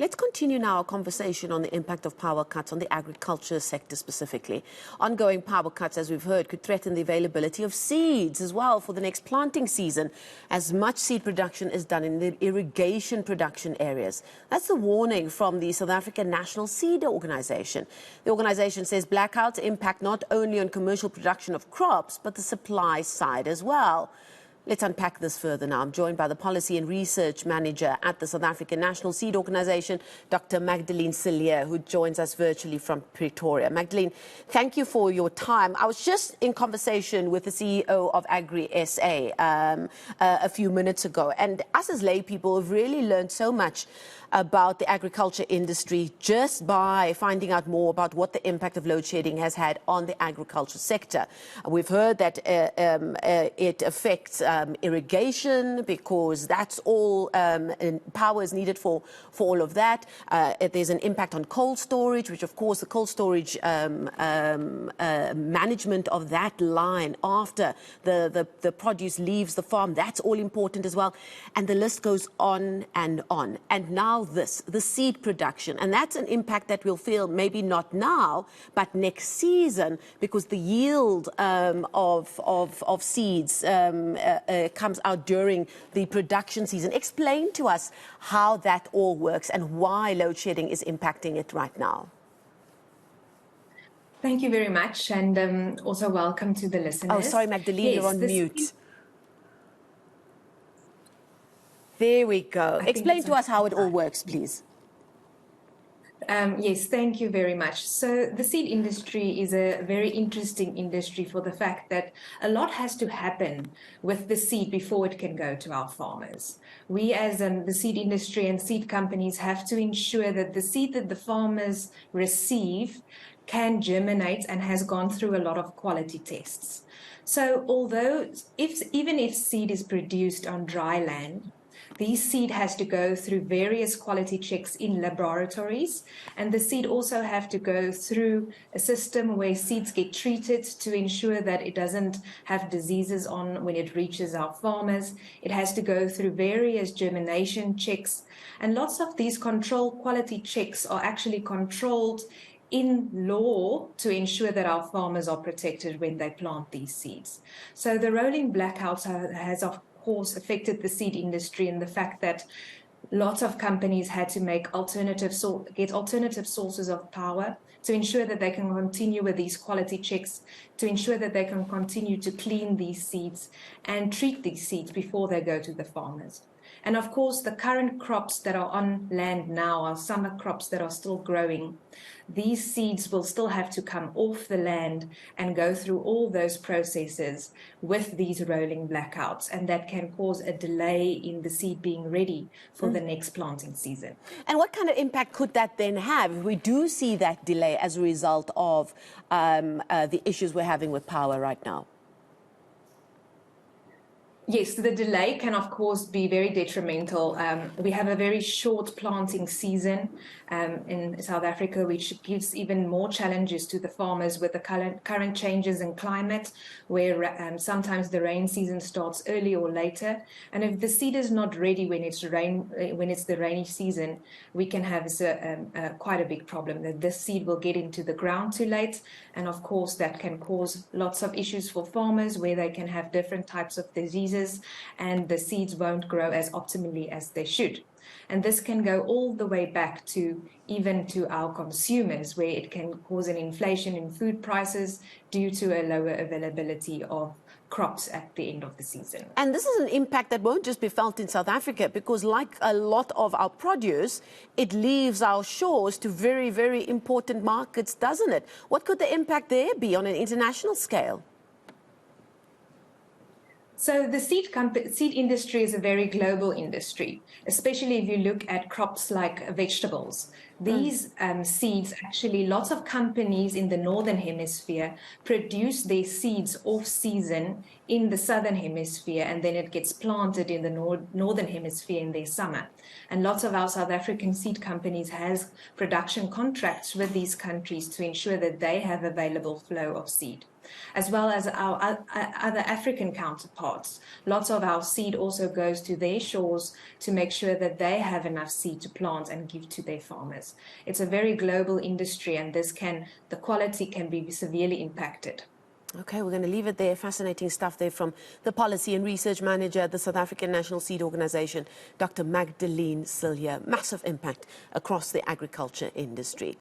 Let's continue now our conversation on the impact of power cuts on the agriculture sector specifically. Ongoing power cuts, as we've heard, could threaten the availability of seeds as well for the next planting season, as much seed production is done in the irrigation production areas. That's the warning from the South African National Seed Organization. The organization says blackouts impact not only on commercial production of crops, but the supply side as well. Let's unpack this further now. I'm joined by the Policy and Research Manager at the South African National Seed Organization, Dr. Magdalene Cilliers, who joins us virtually from Pretoria. Magdalene, thank you for your time. I was just in conversation with the CEO of Agri-SA a few minutes ago, and us as lay people have really learned so much about the agriculture industry just by finding out more about what the impact of load shedding has had on the agriculture sector. We've heard that it affects irrigation because that's all power is needed for all of that. There's an impact on cold storage, which of course the cold storage management of that line after the produce leaves the farm, that's all important as well. And the list goes on and on. And now the seed production, and that's an impact that we'll feel maybe not now, but next season, because the yield of seeds comes out during the production season. Explain to us how that all works and why load shedding is impacting it right now. Thank you very much, and also welcome to the listeners. Oh, sorry, Magdalene, yes, you're on mute. There we go. Explain to us how it all works, please. Yes, thank you very much. So the seed industry is a very interesting industry for the fact that a lot has to happen with the seed before it can go to our farmers. We as the seed industry and seed companies have to ensure that the seed that the farmers receive can germinate and has gone through a lot of quality tests. So although even if seed is produced on dry land, these seed has to go through various quality checks in laboratories, and the seed also have to go through a system where seeds get treated to ensure that it doesn't have diseases on when it reaches our farmers. It has to go through various germination checks, and lots of these control quality checks are actually controlled in law to ensure that our farmers are protected when they plant these seeds. So the rolling blackouts has of course affected the seed industry in the fact that lots of companies had to make alternative sources of power to ensure that they can continue with these quality checks, to ensure that they can continue to clean these seeds and treat these seeds before they go to the farmers. And of course, the current crops that are on land now are summer crops that are still growing. These seeds will still have to come off the land and go through all those processes with these rolling blackouts, and that can cause a delay in the seed being ready for the next planting season. And what kind of impact could that then have if we do see that delay as a result of the issues we're having with power right now? Yes, the delay can, of course, be very detrimental. We have a very short planting season in South Africa, which gives even more challenges to the farmers with the current changes in climate, where sometimes the rain season starts early or later. And if the seed is not ready when it's the rainy season, we can have quite a big problem that this seed will get into the ground too late. And of course, that can cause lots of issues for farmers where they can have different types of diseases, and the seeds won't grow as optimally as they should. And this can go all the way back to even to our consumers, where it can cause an inflation in food prices due to a lower availability of crops at the end of the season. And this is an impact that won't just be felt in South Africa, because like a lot of our produce, it leaves our shores to very, very important markets, doesn't it? What could the impact there be on an international scale? So the seed industry is a very global industry, especially if you look at crops like vegetables. These seeds, actually, lots of companies in the Northern Hemisphere produce their seeds off-season in the Southern Hemisphere, and then it gets planted in the Northern Hemisphere in their summer. And lots of our South African seed companies has production contracts with these countries to ensure that they have available flow of seed. as well as our other African counterparts. Lots of our seed also goes to their shores to make sure that they have enough seed to plant and give to their farmers. It's a very global industry, and the quality can be severely impacted. Okay, we're going to leave it there. Fascinating stuff there from the Policy and Research Manager at the South African National Seed Organization, Dr. Magdalene Sillier. Massive impact across the agriculture industry.